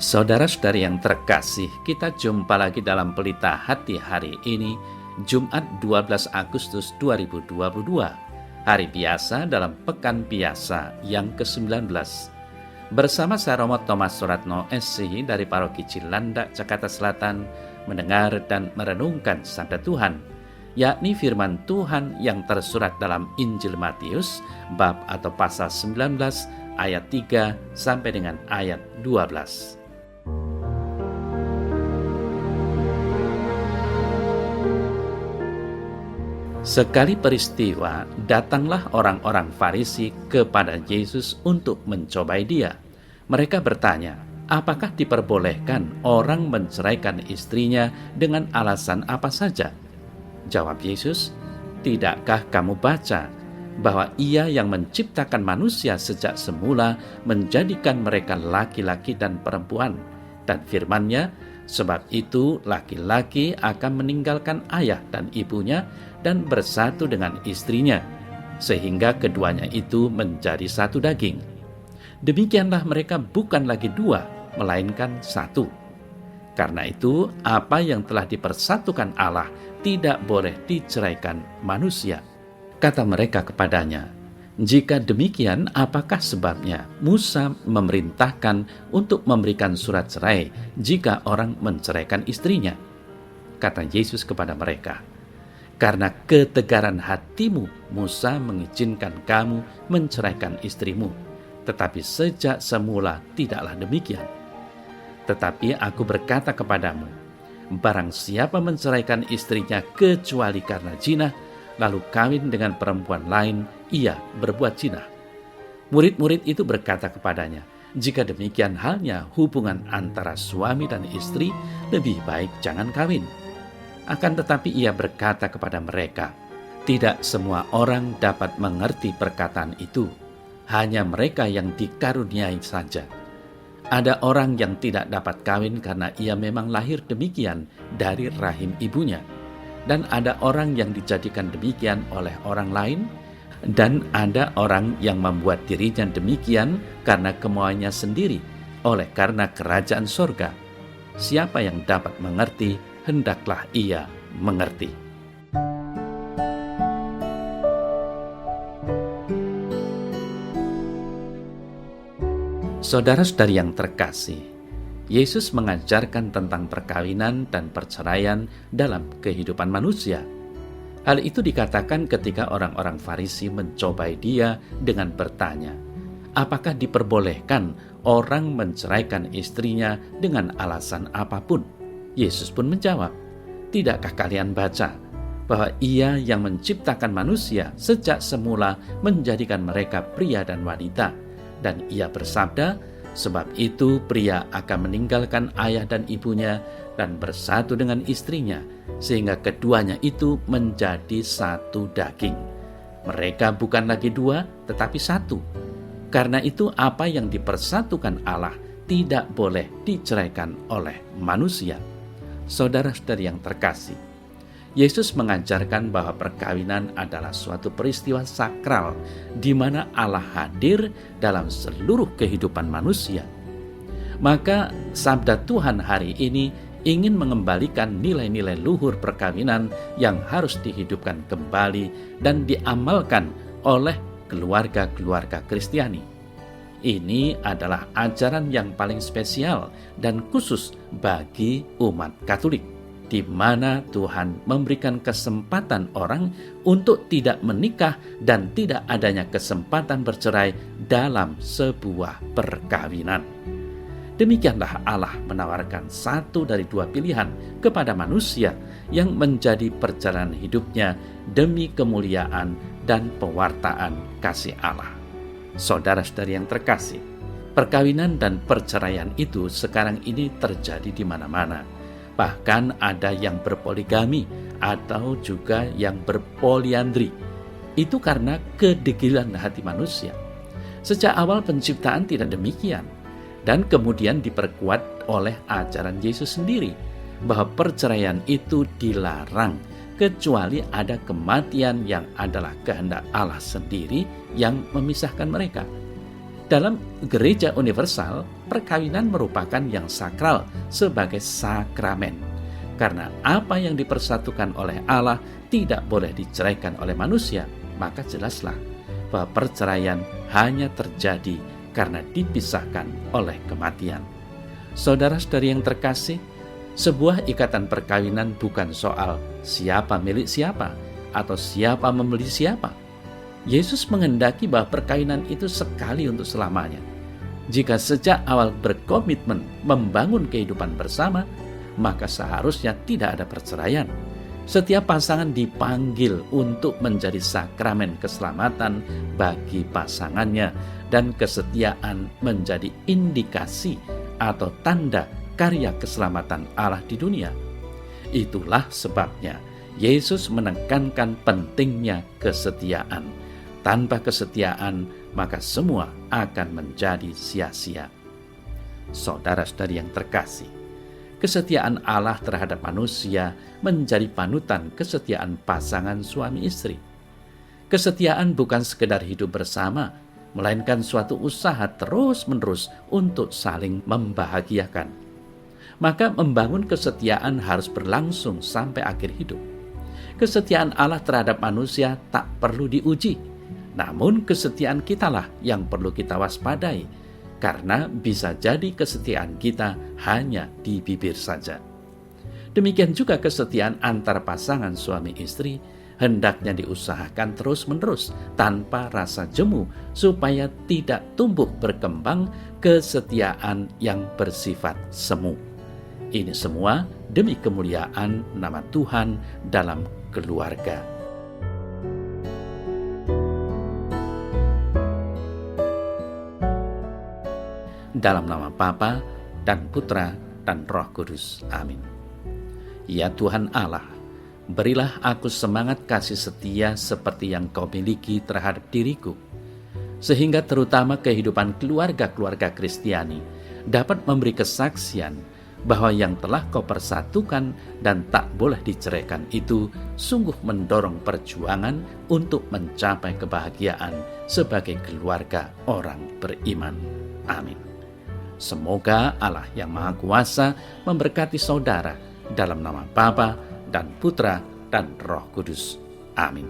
Saudara-saudari yang terkasih, kita jumpa lagi dalam Pelita Hati hari ini, Jumat 12 Agustus 2022, hari biasa dalam Pekan Biasa yang ke-19. Bersama saya Romo Thomas Suratno SC dari Paroki Cilandak, Jakarta Selatan, mendengar dan merenungkan Sabda Tuhan, yakni firman Tuhan yang tersurat dalam Injil Matius, bab atau pasal 19, ayat 3 sampai dengan ayat 12. Sekali peristiwa, datanglah orang-orang Farisi kepada Yesus untuk mencobai dia. Mereka bertanya, apakah diperbolehkan orang menceraikan istrinya dengan alasan apa saja? Jawab Yesus, tidakkah kamu baca bahwa Ia yang menciptakan manusia sejak semula menjadikan mereka laki-laki dan perempuan, dan firman-Nya, sebab itu laki-laki akan meninggalkan ayah dan ibunya dan bersatu dengan istrinya, sehingga keduanya itu menjadi satu daging. Demikianlah mereka bukan lagi dua, melainkan satu. Karena itu, apa yang telah dipersatukan Allah tidak boleh diceraikan manusia. Kata mereka kepadanya, jika demikian, apakah sebabnya Musa memerintahkan untuk memberikan surat cerai jika orang menceraikan istrinya? Kata Yesus kepada mereka, karena ketegaran hatimu Musa mengizinkan kamu menceraikan istrimu, tetapi sejak semula tidaklah demikian. Tetapi aku berkata kepadamu, barang siapa menceraikan istrinya kecuali karena zina, lalu kawin dengan perempuan lain, ia berbuat zina. Murid-murid itu berkata kepadanya, jika demikian halnya hubungan antara suami dan istri, lebih baik jangan kawin. Akan tetapi ia berkata kepada mereka, tidak semua orang dapat mengerti perkataan itu, hanya mereka yang dikaruniai saja. Ada orang yang tidak dapat kawin karena ia memang lahir demikian dari rahim ibunya. Dan ada orang yang dijadikan demikian oleh orang lain, dan ada orang yang membuat dirinya demikian karena kemauannya sendiri, oleh karena kerajaan sorga. Siapa yang dapat mengerti, hendaklah ia mengerti. Saudara-saudari yang terkasih, Yesus mengajarkan tentang perkawinan dan perceraian dalam kehidupan manusia. Hal itu dikatakan ketika orang-orang Farisi mencobai dia dengan bertanya, apakah diperbolehkan orang menceraikan istrinya dengan alasan apapun? Yesus pun menjawab, tidakkah kalian baca bahwa Ia yang menciptakan manusia sejak semula menjadikan mereka pria dan wanita, dan Ia bersabda, sebab itu pria akan meninggalkan ayah dan ibunya dan bersatu dengan istrinya, sehingga keduanya itu menjadi satu daging. Mereka bukan lagi dua, tetapi satu. Karena itu apa yang dipersatukan Allah tidak boleh diceraikan oleh manusia. Saudara-saudari yang terkasih, Yesus mengajarkan bahwa perkawinan adalah suatu peristiwa sakral di mana Allah hadir dalam seluruh kehidupan manusia. Maka sabda Tuhan hari ini ingin mengembalikan nilai-nilai luhur perkawinan yang harus dihidupkan kembali dan diamalkan oleh keluarga-keluarga Kristiani. Ini adalah ajaran yang paling spesial dan khusus bagi umat Katolik, di mana Tuhan memberikan kesempatan orang untuk tidak menikah dan tidak adanya kesempatan bercerai dalam sebuah perkawinan. Demikianlah Allah menawarkan satu dari dua pilihan kepada manusia yang menjadi perjalanan hidupnya demi kemuliaan dan pewartaan kasih Allah. Saudara-saudari yang terkasih, perkawinan dan perceraian itu sekarang ini terjadi di mana-mana. Bahkan ada yang berpoligami atau juga yang berpoliandri. Itu karena kedegilan hati manusia. Sejak awal penciptaan tidak demikian. Dan kemudian diperkuat oleh ajaran Yesus sendiri, bahwa perceraian itu dilarang kecuali ada kematian yang adalah kehendak Allah sendiri yang memisahkan mereka. Dalam gereja universal, perkawinan merupakan yang sakral sebagai sakramen. Karena apa yang dipersatukan oleh Allah tidak boleh diceraikan oleh manusia, maka jelaslah bahwa perceraian hanya terjadi karena dipisahkan oleh kematian. Saudara-saudari yang terkasih, sebuah ikatan perkawinan bukan soal siapa milik siapa atau siapa membeli siapa. Yesus menghendaki bahwa perkawinan itu sekali untuk selamanya. Jika sejak awal berkomitmen membangun kehidupan bersama, maka seharusnya tidak ada perceraian. Setiap pasangan dipanggil untuk menjadi sakramen keselamatan bagi pasangannya, dan kesetiaan menjadi indikasi atau tanda karya keselamatan Allah di dunia. Itulah sebabnya Yesus menekankan pentingnya kesetiaan. Tanpa kesetiaan, maka semua akan menjadi sia-sia. Saudara-saudari yang terkasih, kesetiaan Allah terhadap manusia menjadi panutan kesetiaan pasangan suami istri. Kesetiaan bukan sekedar hidup bersama, melainkan suatu usaha terus-menerus untuk saling membahagiakan. Maka membangun kesetiaan harus berlangsung sampai akhir hidup. Kesetiaan Allah terhadap manusia tak perlu diuji. Namun kesetiaan kitalah yang perlu kita waspadai, karena bisa jadi kesetiaan kita hanya di bibir saja. Demikian juga kesetiaan antar pasangan suami istri hendaknya diusahakan terus-menerus tanpa rasa jemu, supaya tidak tumbuh berkembang kesetiaan yang bersifat semu. Ini semua demi kemuliaan nama Tuhan dalam keluarga. Dalam nama Bapa dan Putra dan Roh Kudus. Amin. Ya Tuhan Allah, berilah aku semangat kasih setia seperti yang Kau miliki terhadap diriku, sehingga terutama kehidupan keluarga-keluarga Kristiani dapat memberi kesaksian bahwa yang telah Kau persatukan dan tak boleh diceraikan itu sungguh mendorong perjuangan untuk mencapai kebahagiaan sebagai keluarga orang beriman. Amin. Semoga Allah yang Maha Kuasa memberkati saudara dalam nama Bapa dan Putra dan Roh Kudus. Amin.